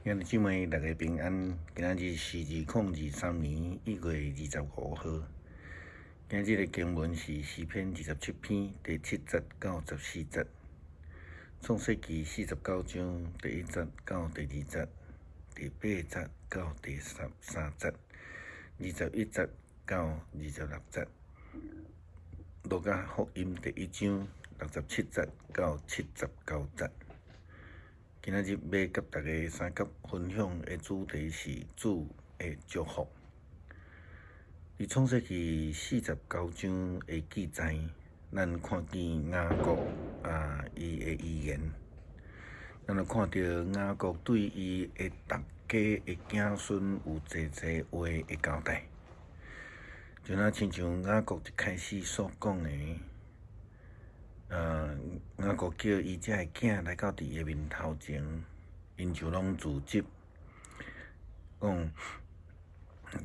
兄弟姊妹，大家平安。今仔日是2023年1月25号。今日的经文是诗篇27篇第7节到14节，创世纪49章第1节到第2节，第8节到第13节，21节到26节。路加福音第1章67节到79节。今仔日要甲大家三角分享的主题是主的祝福。伫创世纪49章的记载，咱看见雅各伊的预言，咱就看到雅各对伊的逐家的子孙有侪话的交代，就亲像雅各一开始所讲的。雅各叫伊遮个囝来到伊个面头前，因就拢自责，讲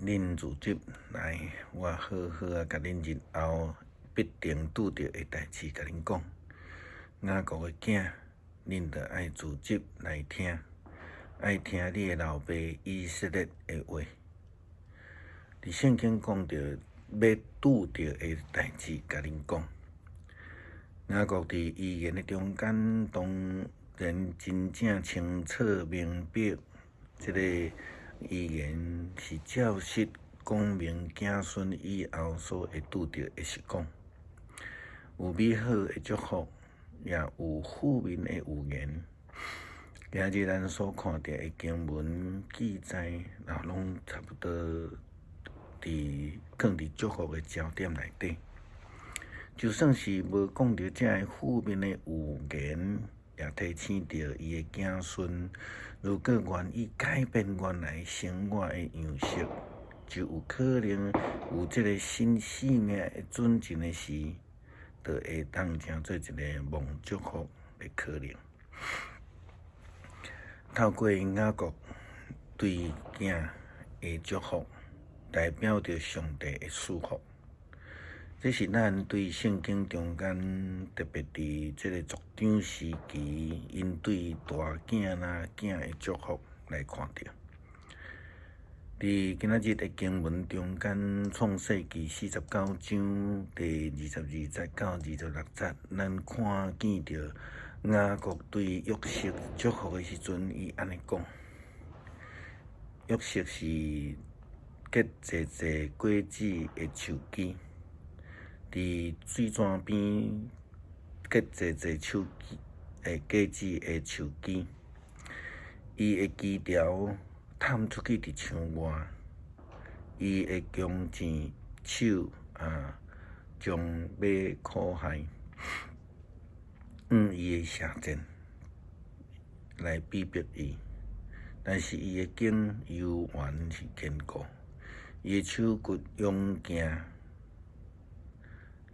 恁自责来，我好好甲恁日后必定拄着的代志甲恁讲。雅各个囝，恁着爱自责来听，爱听你的老爸以色列的话。伫圣经讲着要拄着的代志甲恁讲。雅各伫预言的中间，当然真正清楚明白，这个预言是照实讲明子孙以后所会拄着的实讲，有美好的祝福，也有负面的预言。今日咱所看到的经文记载，拢差不多放伫祝福的焦点内底。就算是无讲到这个负面的预言，也提醒着伊的子孙，如果愿意改变原来生活的样式，就有可能有这个新生命的准进的时，就会当成做一个蒙祝福的可能。透过雅各对囝的祝福，代表着上帝的赐福。这是咱对圣经中间，特别伫这个族长时期，因对大囝囝的祝福来看到。伫今仔日的经文中间，创世纪49章第22节到26节，咱看见着雅各对约瑟祝福的时阵，伊安尼讲：约瑟是结济果子的树枝。伫水泉边结济果子的树枝，伊的枝条探出去伫墙外，伊的弓箭手将马苦害，伊的射箭来逼迫伊，但是伊的颈犹原是坚固，伊的手骨勇健。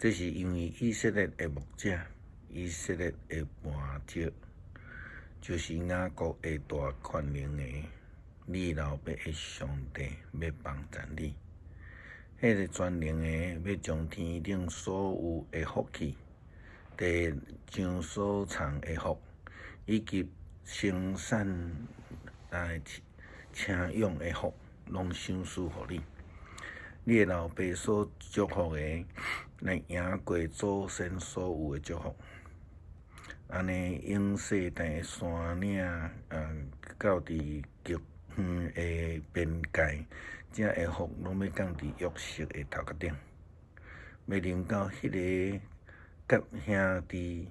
这是因为以色列的牧者，以色列的磐石，就是雅各的大权能的，你老爸的上帝要帮助你。迄个全能的要将天顶所有的福气，地上所藏的福，以及生产请用的福，拢赏赐予你。你的老爸所祝福的，来赢过祖先所有的祝福。安尼永世代的山岭，到伫极远的边界，这个福拢要降伫约瑟的头壳顶，要临到迄个甲兄弟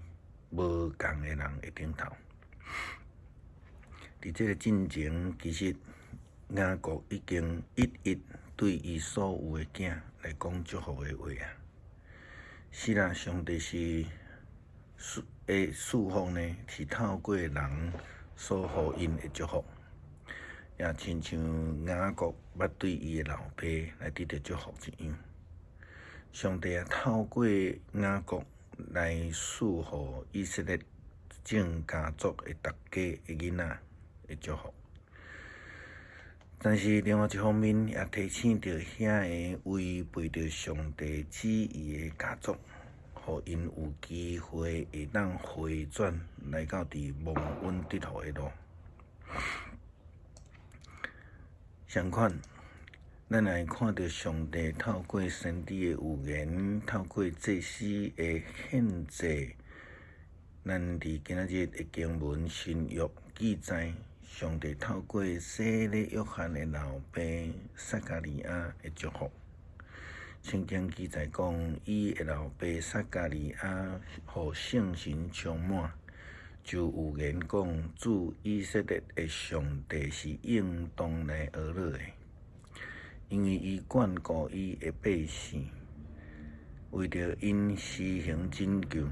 无共的人的顶头。伫这个进前，其实雅各已经一一对伊所有的囝来讲祝福的话啊。是啦，上帝是赐福呢，是透过人所互因的祝福，也亲像雅各捌对伊的老爸来得到祝福一样。上帝也透过雅各来赐予以色列整家族的大家的囡仔的祝福。但是另外一方面，也提醒着遐个违背着上帝旨意的家族，互因有机会会当回转来到伫蒙恩得福的路。相反，咱会看到上帝透过先知的预言，透过祭司的献祭，咱伫今仔日的经文新约记载，上帝透过洗礼约翰的老爸撒加利亚的祝福。圣经记载讲，伊的老爸撒加利亚互圣神充满，就预言讲，主以色列的上帝是应当来而来的，因为伊眷顾伊的百姓，为着因施行拯救，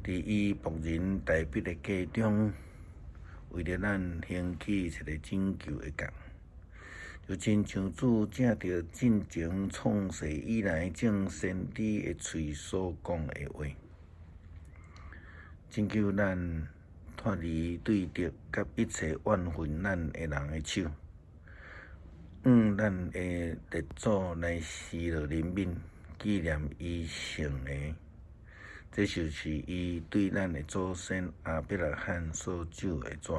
伫伊仆人大卫的家中，为着咱兴起一个拯救的工。就亲像主借着进前创世以来正先知的嘴所讲的话，拯救咱脱离对敌甲一切怨恨咱的人的手，咱的列祖来世落人民，纪念伊圣的，这就是伊对咱的祖先亚伯拉罕所手的纸。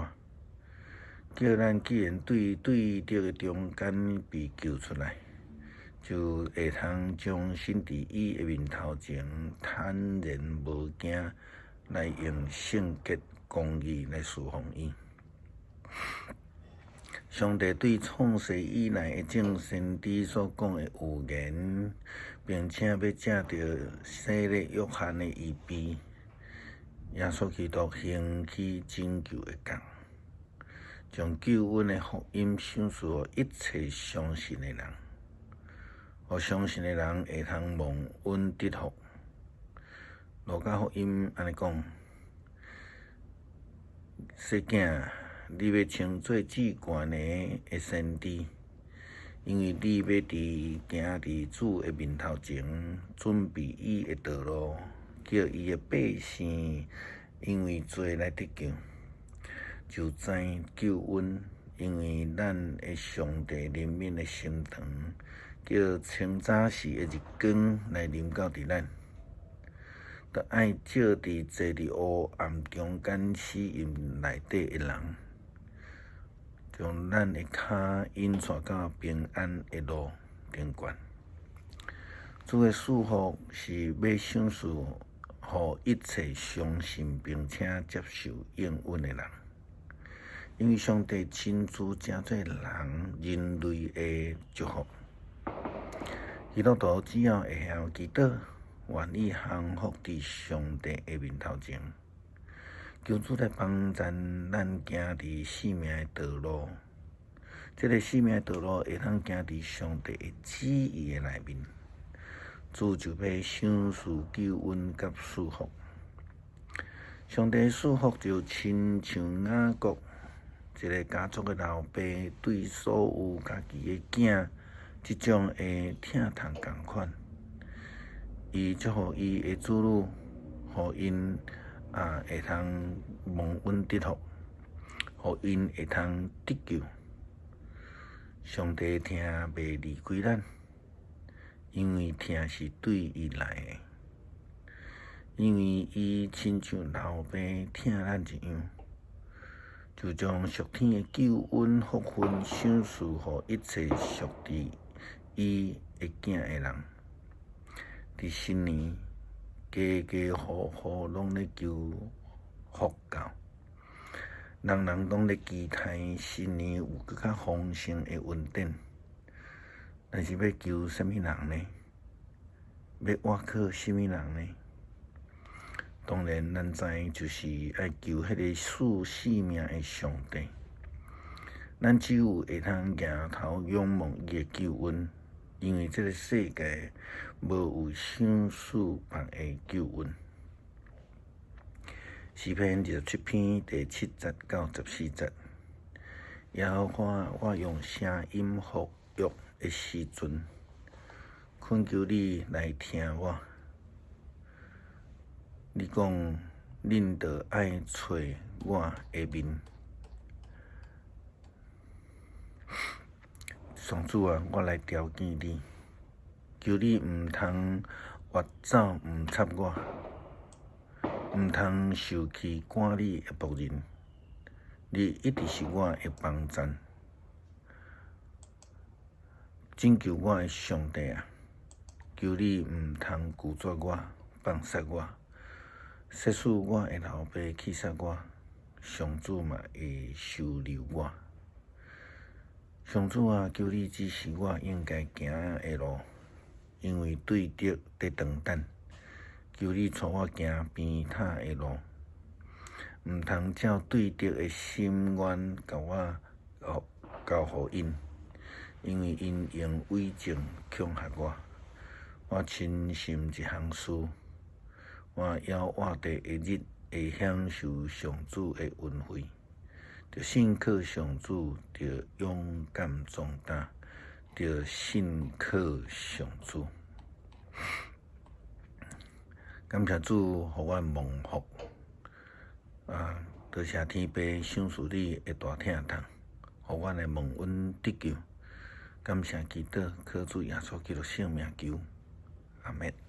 叫咱既然对敌的中间被救出来，就会通将身伫伊的面头前坦然无惊，来用圣洁公义来侍奉伊。上帝对创世以来的正先知所讲的预言，并且要借着洗礼约翰的预备，耶稣基督兴起拯救的工。将救恩的福音赏赐予一切相信的人，互相信的人会通蒙恩得福。路加福音安尼讲：细囝，你要称做至高的先知，因为你要行伫主的面头前，准备伊的道路，叫伊的百姓因为罪来得救。就知救恩，因为咱的上帝怜悯的心肠，叫清早时的日光来临到伫咱，着爱照伫坐伫黑暗中间死荫内底的人，将咱的脚引带到平安的路顶悬。主的祝福是要赏赐予一切相信并且接受应允的人。因为上帝亲自成做人类的祝福，基督徒只要会晓祈祷，愿意降服伫上帝的面头前，求主来帮助咱行伫生命的道路。这个生命的道路会通行伫上帝的旨意的内面，主就要赏赐救恩甲祝福。上帝的祝福就亲像雅各一个家族的老爸对所有家己的囝，这种的疼痛共款。伊祝福伊的子女，互因会通蒙恩得福，互因会通得救。上帝听袂离开咱，因为听是对伊来的，因为伊亲像老爸听咱一样。就将属天的救恩福分赏赐予一切属伫伊的囝的人。伫新年，家家户户拢咧求福到，人人拢咧期待新年有更较丰盛的恩典。但是要求什么人呢？要倚靠什么人呢？当然，咱知就是爱求迄个赐生命的上帝。咱只有会通仰头仰望伊的救恩，因为这个世界无有赏赐别的救恩。诗篇27篇第7节到14节，耶和华，我用声音呼吁的时阵，恳求你来听我。你讲，恁着爱找我的面。上主啊，我来朝见你，求你毋通越走毋插我，毋通受气赶你的仆人。你一直是我的帮站，拯救我的上帝啊！求你毋通拒绝我、放杀我，即使我的老爸气杀我，上主嘛会收留我。上主啊，求你指示我应该行的路，因为对得在长等。求你带我行偏袒的路，毋通照对得的心愿交互因，因为因用伪证恐吓我。我深信一项事，我要活地一日会享受上主的恩惠，着信靠上主，着勇敢壮胆，着信靠上主。感谢主，互我蒙福。多谢天父赏赐你的大疼痛，互我的蒙恩得救。感谢祈祷，靠主耶稣基督圣名求，阿门。